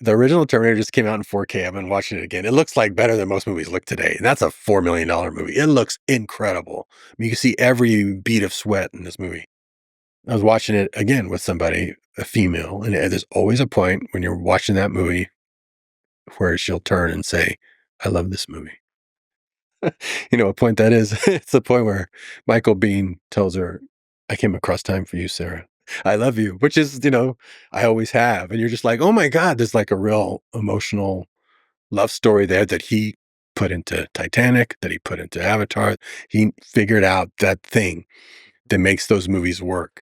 The original Terminator just came out in 4K. I've been watching it again. It looks like better than most movies look today. And that's a $4 million movie. It looks incredible. I mean, you can see every bead of sweat in this movie. I was watching it again with somebody, a female, and there's always a point when you're watching that movie where she'll turn and say, I love this movie. You know what point that is? It's the point where Michael Bean tells her, I came across time for you, Sarah. I love you, which is, I always have. And you're just like, oh my God, there's like a real emotional love story there that he put into Titanic, that he put into Avatar. He figured out that thing that makes those movies work.